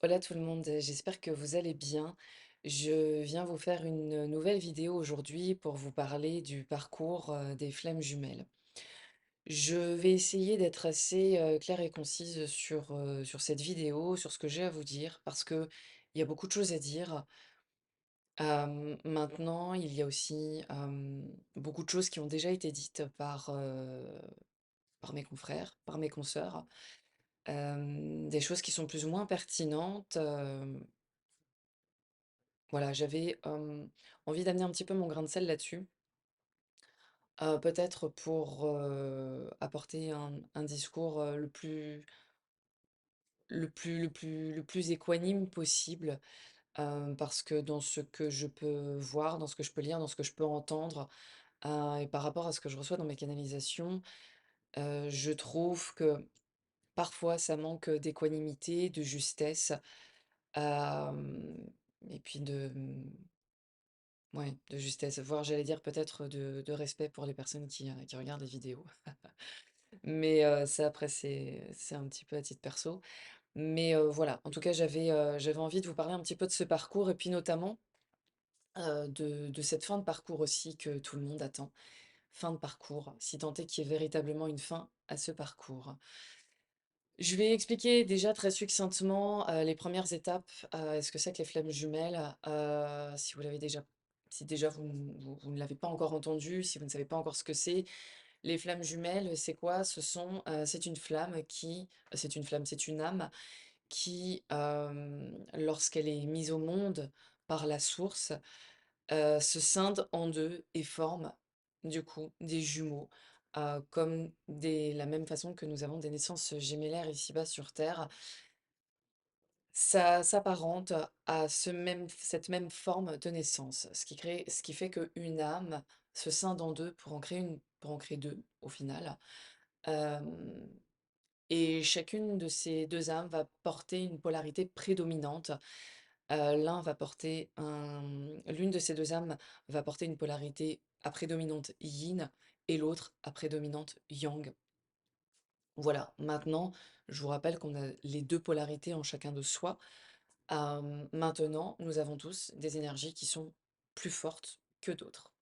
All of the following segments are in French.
Hola tout le monde, j'espère que vous allez bien. Je viens vous faire une nouvelle vidéo aujourd'hui pour vous parler du parcours des flammes jumelles. Je vais essayer d'être assez claire et concise sur cette vidéo, sur ce que j'ai à vous dire, parce que il y a beaucoup de choses à dire. Maintenant, il y a aussi beaucoup de choses qui ont déjà été dites par mes confrères, par mes consoeurs, des choses qui sont plus ou moins pertinentes. Voilà, j'avais, envie d'amener un petit peu mon grain de sel là-dessus, peut-être pour, apporter un discours, le plus équanime possible, parce que dans ce que je peux voir, dans ce que je peux lire, dans ce que je peux entendre, et par rapport à ce que je reçois dans mes canalisations, je trouve que parfois ça manque, d'équanimité, de justesse, hem et puis ouais, de justesse, voire j'allais dire peut-être de respect pour les personnes qui regardent les vidéos. Mais ça après c'est un petit peu à titre perso. Mais voilà, en tout cas j'avais envie de vous parler un petit peu de ce parcours et puis notamment, de cette fin de parcours aussi que tout le monde attend. Fin de parcours, si tant est qu'il y ait véritablement une fin à ce parcours. Je vais expliquer déjà très succinctement, les premières étapes, ce que c'est que les flammes jumelles, si vous l'avez déjà si déjà vous ne l'avez pas encore entendu, si vous ne savez pas encore ce que c'est. Les flammes jumelles, c'est quoi? C'est une flamme c'est une flamme, c'est une âme qui, lorsqu'elle est mise au monde par la source, se scinde en 2 et forme, du coup, des jumeaux, comme des la même façon que nous avons des naissances gémellaires ici-bas sur terre. Ça s'apparente à cette même forme de naissance, ce qui fait qu'une âme se scinde en 2 pour en créer 2 au final. Hem Et chacune de ces 2 âmes va porter une polarité prédominante. L'une de ces 2 âmes va porter une polarité à prédominante yin et l'autre à prédominante yang. Voilà, maintenant, je vous rappelle qu'on a les 2 polarités en chacun de soi. Maintenant, nous avons tous des énergies qui sont plus fortes que d'autres.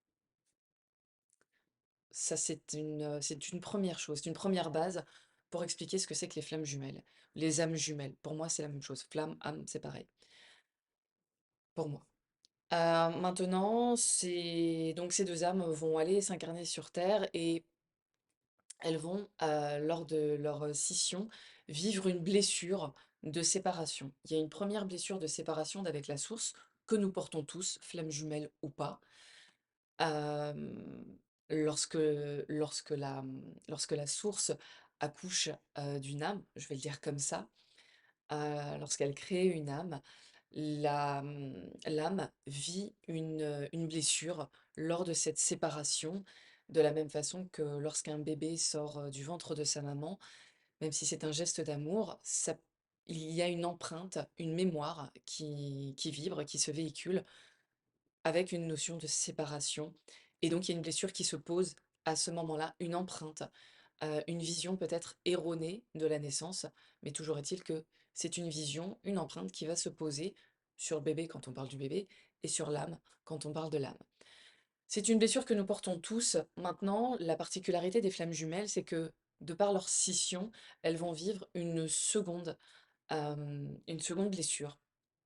Ça, c'est une première chose, c'est une première base pour expliquer ce que c'est que les flammes jumelles. Les âmes jumelles, pour moi, c'est la même chose. Flamme, âme, c'est pareil, pour moi. Maintenant, ces 2 âmes vont aller s'incarner sur terre et elles vont, lors de leur, scission, vivre une blessure de séparation. Il y a une première blessure de séparation d'avec la source que nous portons tous, flammes jumelles ou pas. Hem, lorsque lorsque la source accouche, d'une âme, je vais le dire comme ça, lorsqu'elle crée une âme, l'âme vit une blessure lors de cette séparation, de la même façon que lorsqu'un bébé sort, du ventre de sa maman, même si c'est un geste d'amour, ça il y a une empreinte, une mémoire qui vibre, qui se véhicule avec une notion de séparation et donc il y a une blessure qui se pose à ce moment-là, une empreinte, une vision peut-être erronée de la naissance, mais toujours est-il que c'est une vision, une empreinte qui va se poser sur le bébé quand on parle du bébé et sur l'âme quand on parle de l'âme. C'est une blessure que nous portons tous. Maintenant, la particularité des flammes jumelles, c'est que de par leur scission, elles vont vivre une seconde blessure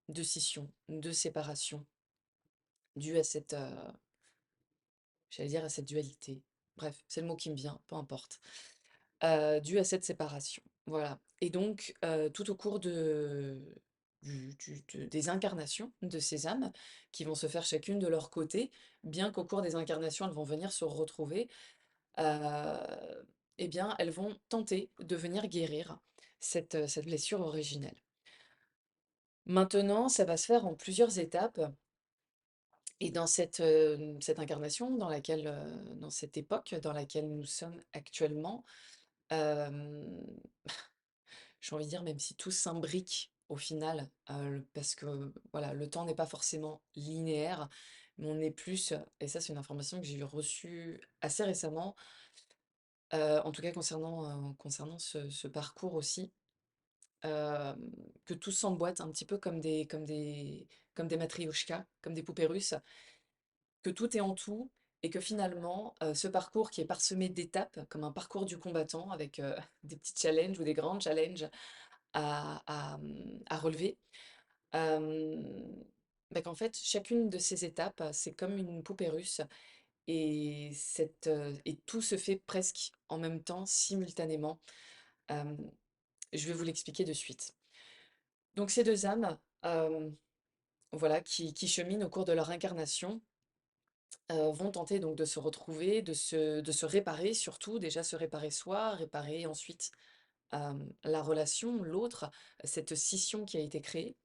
de scission, de séparation, due à j'allais dire à cette dualité. Bref, c'est le mot qui me vient, peu importe. Due à cette séparation, voilà. Et donc, tout au cours des incarnations de ces âmes, qui vont se faire chacune de leur côté, bien qu'au cours des incarnations, elles vont venir se retrouver, et bien, elles vont tenter de venir guérir cette blessure originelle. Maintenant, ça va se faire en plusieurs étapes et dans cette incarnation dans cette époque dans laquelle nous sommes actuellement, hem, j'ai envie de dire même si tout s'imbrique au final, parce que voilà, le temps n'est pas forcément linéaire, mais on est plus et ça c'est une information que j'ai reçue assez récemment, en tout cas concernant ce parcours aussi. hem, que tout s'emboîte un petit peu comme des matrioshkas, comme des poupées russes, que tout est en tout et que finalement, ce parcours qui est parsemé d'étapes, comme un parcours du combattant avec, des petits challenges ou des grands challenges à relever, hem, bah, qu'en fait, chacune de ces étapes, c'est comme une poupée russe et tout se fait presque en même temps, simultanément. Hem, je vais vous l'expliquer de suite. Donc ces 2 âmes, voilà, qui cheminent au cours de leur incarnation, vont tenter donc de se retrouver, de se réparer surtout, déjà se réparer soi, réparer ensuite, la relation, l'autre, cette scission qui a été créée,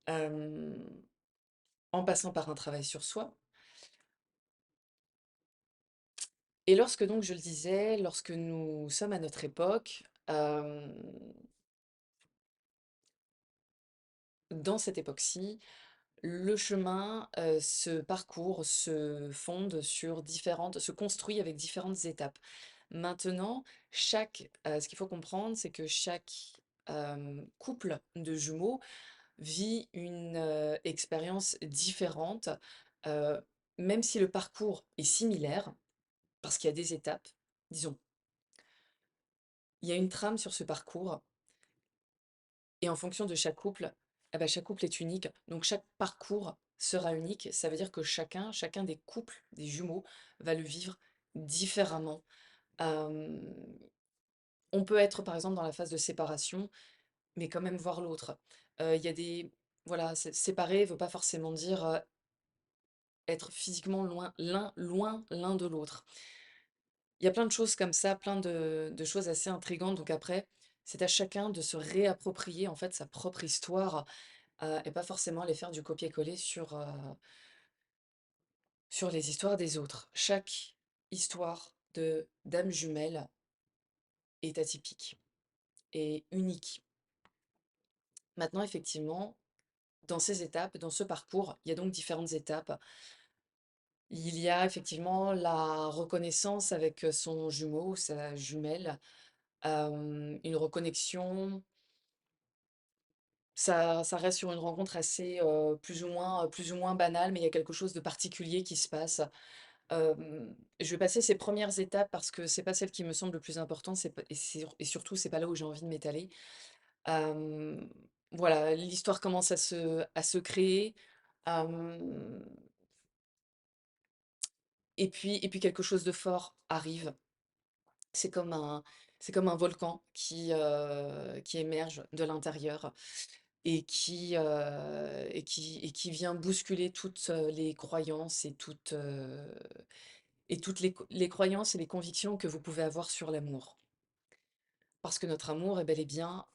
hem, en passant par un travail sur soi. Et lorsque donc je le disais, lorsque nous sommes à notre époque, dans cette époque-ci, le chemin, se parcourt, se construit avec différentes étapes. Maintenant, ce qu'il faut comprendre, c'est que chaque, couple de jumeaux vit une, expérience différente, heu, même si le parcours est similaire, parce qu'il y a des étapes, disons, il y a une trame sur ce parcours et en fonction de chaque couple, eh bah, chaque couple est unique, donc chaque parcours sera unique. Ça veut dire que chacun des couples, des jumeaux, va le vivre différemment. Hem, on peut être, par exemple, dans la phase de séparation, mais quand même voir l'autre. Il y a des voilà, séparer veut pas forcément dire, être physiquement loin l'un de l'autre. Il y a plein de choses comme ça, plein de choses assez intrigantes, donc après, c'est à chacun de se réapproprier, en fait, sa propre histoire, et pas forcément aller faire du copier-coller sur les histoires des autres. Chaque histoire de d'âme jumelle est atypique et unique. Maintenant, effectivement, dans ces étapes, dans ce parcours, il y a donc différentes étapes. Il y a effectivement la reconnaissance avec, son jumeau, sa jumelle, une reconnexion. Ça reste sur une rencontre assez, plus ou moins banale, mais il y a quelque chose de particulier qui se passe. Je vais passer ces premières étapes parce que c'est pas celle qui me semble le plus importante, c'est pas et surtout, c'est pas là où j'ai envie de m'étaler. Hem, voilà, l'histoire commence à se créer, hem et puis quelque chose de fort arrive. C'est comme un c'est comme un volcan qui émerge de l'intérieur et qui vient bousculer toutes, les croyances et toutes les croyances et les convictions que vous pouvez avoir sur l'amour. Parce que notre amour est bel et bien,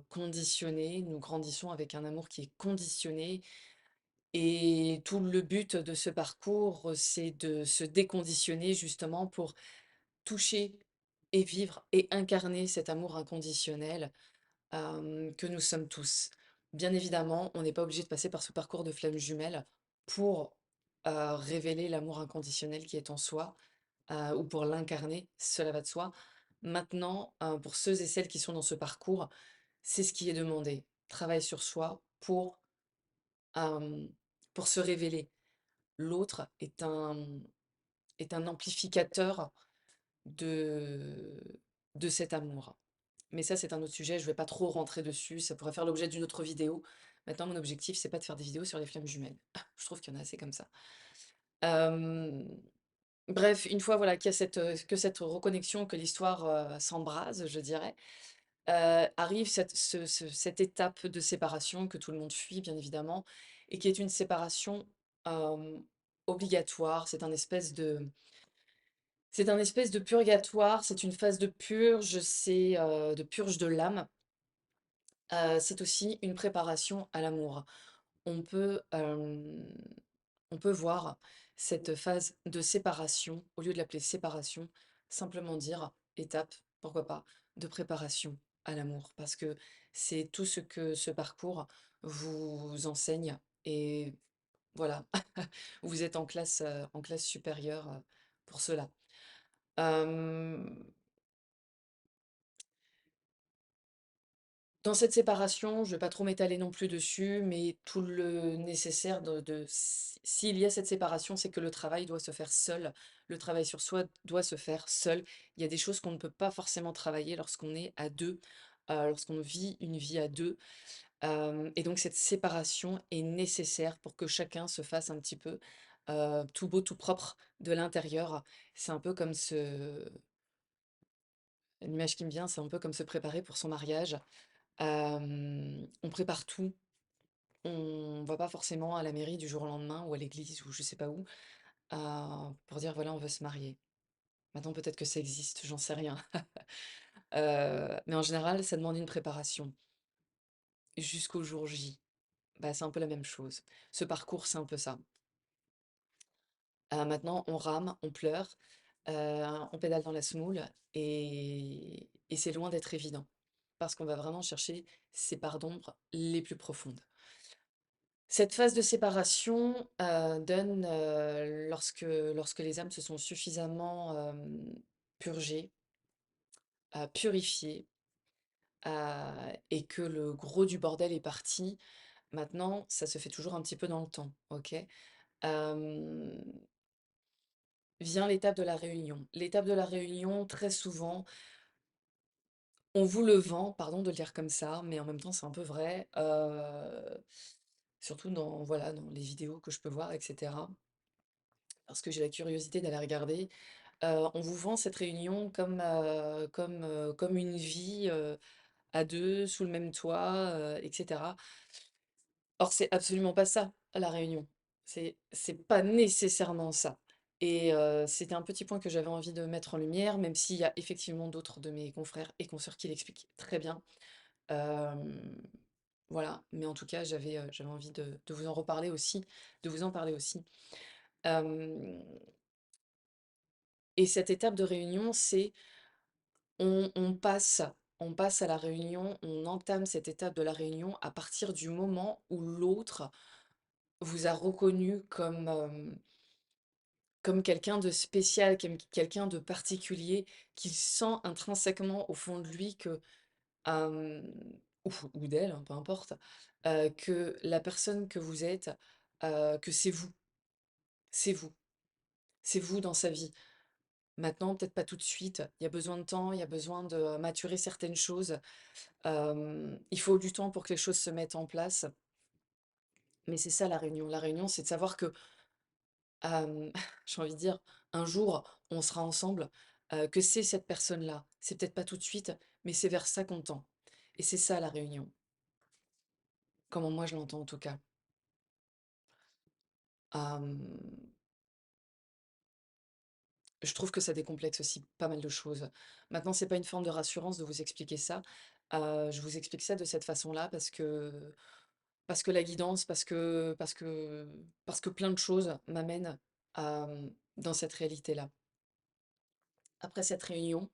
conditionné. Nous grandissons avec un amour qui est conditionné et tout le but de ce parcours, c'est de se déconditionner justement pour toucher et vivre et incarner cet amour inconditionnel, que nous sommes tous. Bien évidemment, on n'est pas obligé de passer par ce parcours de flammes jumelles pour, révéler l'amour inconditionnel qui est en soi, ou pour l'incarner, cela va de soi. Maintenant, pour ceux et celles qui sont dans ce parcours, c'est ce qui est demandé. Travail sur soi pour se révéler. L'autre est un amplificateur de de cet amour. Mais ça, c'est un autre sujet, je vais pas trop rentrer dessus, ça pourrait faire l'objet d'une autre vidéo. Maintenant, mon objectif, c'est pas de faire des vidéos sur les flammes jumelles. Je trouve qu'il y en a assez comme ça. Hem, bref, une fois, voilà, qu'il y a cette reconnexion, que l'histoire, s'embrase, je dirais, arrive cette étape de séparation que tout le monde fuit, bien évidemment, et qui est une séparation, hem, obligatoire. C'est un espèce de purgatoire, c'est une phase de purge, de purge de l'âme. C'est aussi une préparation à l'amour. On peut, on peut voir cette phase de séparation, au lieu de l'appeler séparation, simplement dire étape, pourquoi pas, de préparation à l'amour. Parce que c'est tout ce que ce parcours vous enseigne et voilà, vous êtes en classe supérieure, pour cela. Hem Dans cette séparation, je ne vais pas trop m'étaler non plus dessus, mais tout le nécessaire s'il y a cette séparation, c'est que le travail doit se faire seul. Le travail sur soi doit se faire seul. Il y a des choses qu'on ne peut pas forcément travailler lorsqu'on est à deux, lorsqu'on vit une vie à deux. Et donc cette séparation est nécessaire pour que chacun se fasse un petit peu tout beau, tout propre de l'intérieur. C'est un peu comme l'image qui me vient, c'est un peu comme se préparer pour son mariage. On prépare tout. On va pas forcément à la mairie du jour au lendemain ou à l'église ou je sais pas où, pour dire: «Voilà, on veut se marier». Maintenant peut-être que ça existe, j'en sais rien. Mais en général, ça demande une préparation jusqu'au jour J. Bah, c'est un peu la même chose. Ce parcours, c'est un peu ça. Maintenant, on rame, on pleure, on pédale dans la semoule et c'est loin d'être évident parce qu'on va vraiment chercher ces parts d'ombre les plus profondes. Cette phase de séparation, donne, lorsque les âmes se sont suffisamment, purgées, purifiées, et que le gros du bordel est parti. Maintenant, ça se fait toujours un petit peu dans le temps, OK? Hem, Vient l'étape de la réunion. L'étape de la réunion, très souvent, on vous le vend, pardon de le dire comme ça, mais en même temps, c'est un peu vrai, surtout dans, voilà, dans les vidéos que je peux voir et cetera, parce que j'ai la curiosité d'aller regarder. On vous vend cette réunion comme une vie, à 2 sous le même toit, et cetera. Or, c'est absolument pas ça, la réunion. C'est pas nécessairement ça et c'était un petit point que j'avais envie de mettre en lumière, même s'il y a effectivement d'autres de mes confrères et consoeurs qui l'expliquent très bien. Hem, voilà, mais en tout cas, j'avais envie de vous en reparler aussi, de vous en parler aussi. Hem Et cette étape de réunion, c'est on passe on passe à la réunion, on entame cette étape de la réunion à partir du moment où l'autre vous a reconnu comme quelqu'un de spécial, quelqu'un de particulier, qu'il sent intrinsèquement au fond de lui que, hem, ou d'elle, hein, peu importe, que la personne que vous êtes, que c'est vous, c'est vous, c'est vous dans sa vie. Maintenant, peut-être pas tout de suite, il y a besoin de temps, il y a besoin de maturer certaines choses. Il faut du temps pour que les choses se mettent en place, mais c'est ça la réunion. La réunion, c'est de savoir que, j'ai envie de dire, un jour, on sera ensemble, que c'est cette personne-là. C'est peut-être pas tout de suite, mais c'est vers ça qu'on tend et c'est ça la réunion, comment moi je l'entends en tout cas. Hem, je trouve que ça décomplexe aussi pas mal de choses. Maintenant, c'est pas une forme de rassurance de vous expliquer ça. Je vous explique ça de cette façon-là parce que la guidance, parce que plein de choses m'amènent, dans cette réalité-là. Après cette réunion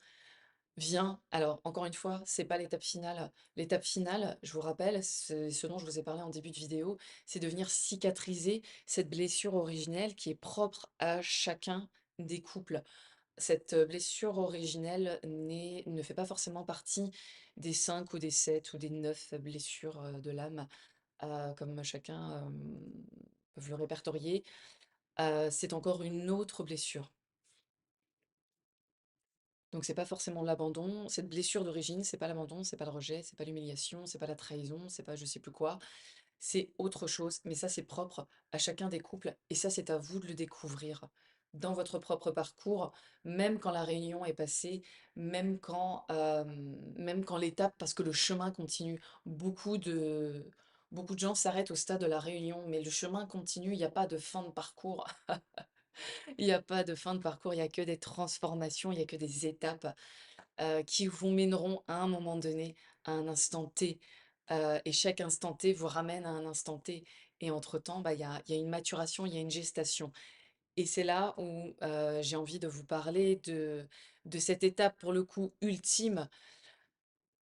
vient alors encore une fois, c'est pas l'étape finale. L'étape finale, je vous rappelle, c'est ce dont je vous ai parlé en début de vidéo, c'est de venir cicatriser cette blessure originelle qui est propre à chacun des couples. Cette, blessure originelle ne fait pas forcément partie des 5 ou des 7 ou des 9 blessures, de l'âme, comme chacun, peut le répertorier. C'est encore une autre blessure. Donc c'est pas forcément l'abandon. Cette blessure d'origine, c'est pas l'abandon, c'est pas le rejet, c'est pas l'humiliation, c'est pas la trahison, c'est pas je sais plus quoi. C'est autre chose, mais ça c'est propre à chacun des couples et ça c'est à vous de le découvrir dans votre propre parcours, même quand la réunion est passée, même quand l'étape parce que le chemin continue. Beaucoup de gens s'arrêtent au stade de la réunion, mais le chemin continue, il y a pas de fin de parcours. Il y a pas de fin de parcours, il y a que des transformations, il y a que des étapes, qui vous mèneront à un moment donné à un instant T, et chaque instant T vous ramène à un instant T et entre temps, bah, il y a une maturation, il y a une gestation et c'est là où, j'ai envie de vous parler de cette étape pour le coup ultime,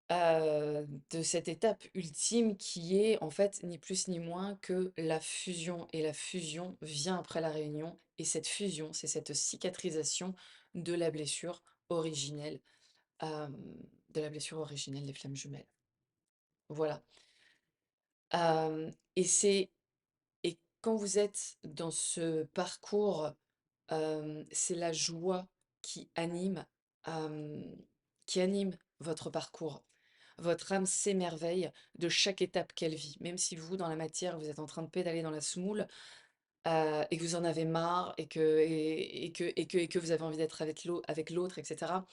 de cette étape ultime qui est en fait ni plus ni moins que la fusion et la fusion vient après la réunion et cette fusion, c'est cette cicatrisation de la blessure originelle, hem, de la blessure originelle des flammes jumelles. Voilà. Et quand vous êtes dans ce parcours, c'est la joie qui anime, hem, qui anime votre parcours. Votre âme s'émerveille de chaque étape qu'elle vit. Même si vous, dans la matière, vous êtes en train de pédaler dans la semoule, et que vous en avez marre et que vous avez envie d'être avec l'autre et cetera,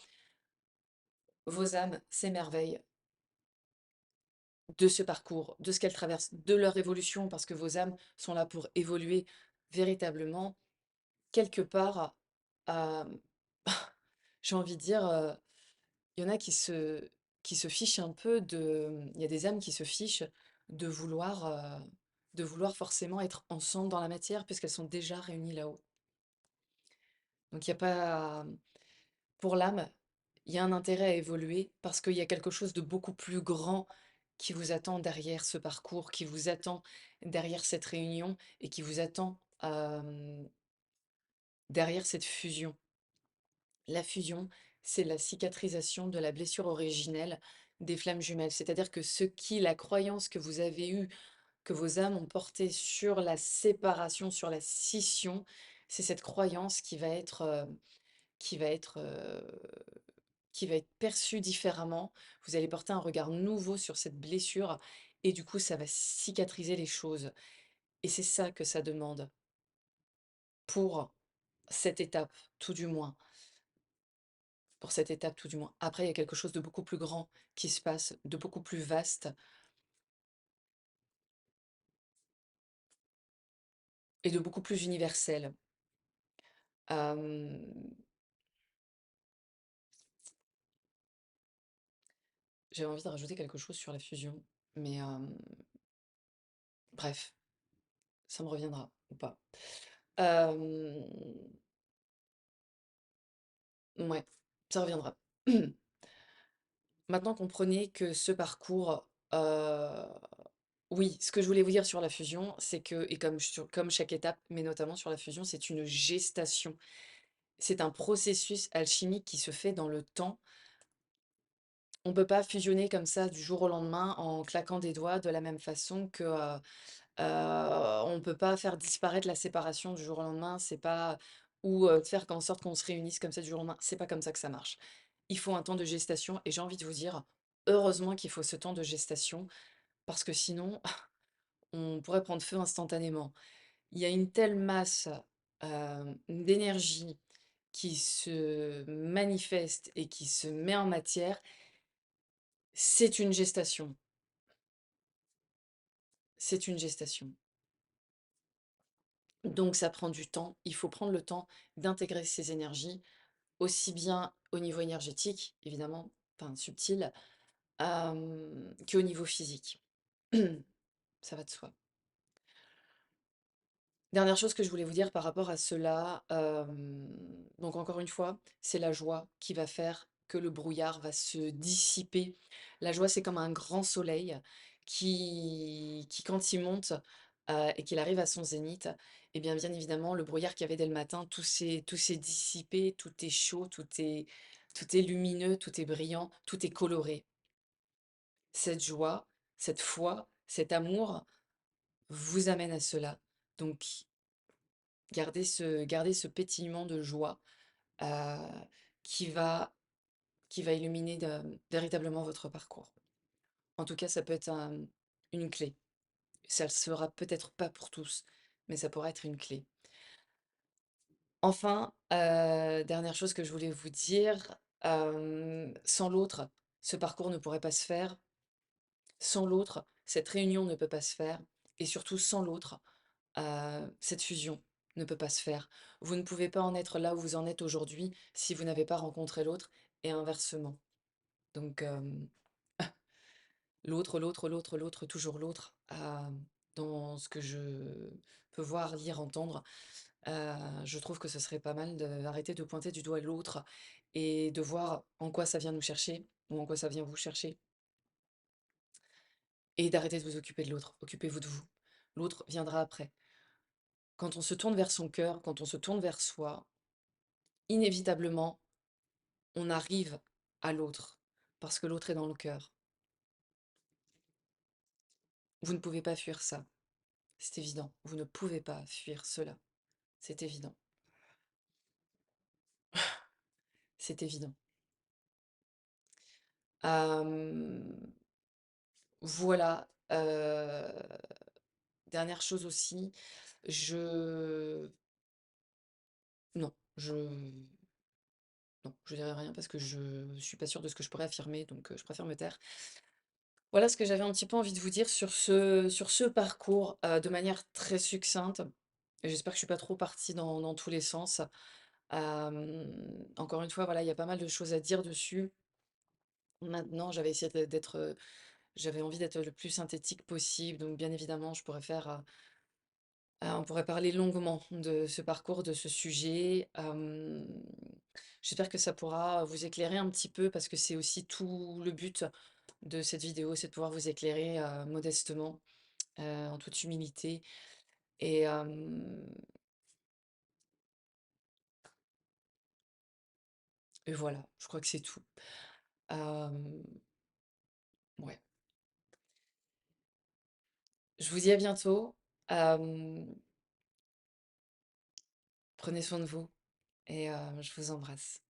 vos âmes s'émerveillent de ce parcours, de ce qu'elles traversent, de leur évolution, parce que vos âmes sont là pour évoluer véritablement. Quelque part, hem, j'ai envie de dire, il y en a qui se fichent un peu il y a des âmes qui se fichent de vouloir, de vouloir forcément être ensemble dans la matière puisqu'elles sont déjà réunies là-haut. Donc il y a pas pour l'âme, il y a un intérêt à évoluer parce qu'il y a quelque chose de beaucoup plus grand qui vous attend derrière ce parcours, qui vous attend derrière cette réunion et qui vous attend, derrière cette fusion. La fusion, c'est la cicatrisation de la blessure originelle des flammes jumelles. C'est-à-dire que la croyance que vous avez eue, que vos âmes ont portée sur la séparation, sur la scission, c'est cette croyance qui va être, qui va être perçue différemment. Vous allez porter un regard nouveau sur cette blessure et du coup, ça va cicatriser les choses. Et c'est ça que ça demande pour cette étape, tout du moins. Pour cette étape, tout du moins. Après, il y a quelque chose de beaucoup plus grand qui se passe, de beaucoup plus vaste et de beaucoup plus universel. Hem, J'avais envie de rajouter quelque chose sur la fusion, mais bref, ça me reviendra ou pas. Hem, Mouais, ça reviendra. Maintenant, comprenez que ce parcours, oui, ce que je voulais vous dire sur la fusion, c'est que et comme chaque étape, mais notamment sur la fusion, c'est une gestation. C'est un processus alchimique qui se fait dans le temps. On peut pas fusionner comme ça du jour au lendemain en claquant des doigts de la même façon que, on peut pas faire disparaître la séparation du jour au lendemain, c'est pas ou, faire en sorte qu'on se réunisse comme ça du jour au lendemain, c'est pas comme ça que ça marche. Il faut un temps de gestation et j'ai envie de vous dire, heureusement qu'il faut ce temps de gestation parce que sinon on pourrait prendre feu instantanément. Il y a une telle masse, d'énergie qui se manifeste et qui se met en matière, c'est une gestation. C'est une gestation. Donc ça prend du temps. Il faut prendre le temps d'intégrer ces énergies, aussi bien au niveau énergétique, évidemment, enfin subtil, qu'au niveau physique. Ça va de soi. Dernière chose que je voulais vous dire par rapport à cela, donc encore une fois, c'est la joie qui va faire que le brouillard va se dissiper. La joie, c'est comme un grand soleil qui quand il monte, et qu'il arrive à son zénith, et bien évidemment, le brouillard qu'il y avait dès le matin, tout s'est dissipé, tout est chaud, tout est lumineux, tout est brillant, tout est coloré. Cette joie, cette foi, cet amour vous amène à cela. Donc garder ce pétillement de joie, heu, qui va qui va illuminer véritablement votre parcours. En tout cas, ça peut être une clé. Ça le sera peut-être pas pour tous, mais ça pourrait être une clé. Enfin, dernière chose que je voulais vous dire, sans l'autre, ce parcours ne pourrait pas se faire. Sans l'autre, cette réunion ne peut pas se faire et surtout sans l'autre, cette fusion ne peut pas se faire. Vous ne pouvez pas en être là où vous en êtes aujourd'hui si vous n'avez pas rencontré l'autre et inversement. Donc, l'autre, l'autre, l'autre, l'autre, toujours l'autre, dans ce que je peux voir, lire, entendre, je trouve que ce serait pas mal d'arrêter de pointer du doigt l'autre et de voir en quoi ça vient nous chercher ou en quoi ça vient vous chercher et d'arrêter de vous occuper de l'autre. Occupez-vous de vous. L'autre viendra après. Quand on se tourne vers son cœur, quand on se tourne vers soi, inévitablement, on arrive à l'autre, parce que l'autre est dans le cœur. vous ne pouvez pas fuir ça. C'est évident. Vous ne pouvez pas fuir cela. C'est évident. C'est évident. Hem, voilà, dernière chose aussi, je non, non, je dirai rien parce que je suis pas sûre de ce que je pourrais affirmer, donc je préfère me taire. Voilà ce que j'avais un petit peu envie de vous dire sur ce parcours, de manière très succincte. Et j'espère que je suis pas trop partie dans tous les sens. Encore une fois, voilà, il y a pas mal de choses à dire dessus. Maintenant, j'avais essayé j'avais envie d'être le plus synthétique possible, donc bien évidemment, je pourrais faire, on pourrait parler longuement de ce parcours, de ce sujet. J'espère que ça pourra vous éclairer un petit peu parce que c'est aussi tout le but de cette vidéo, c'est de pouvoir vous éclairer, modestement, en toute humilité et voilà, je crois que c'est tout. Hem, ouais. Je vous dis à bientôt. Hem, Prenez soin de vous et je vous embrasse.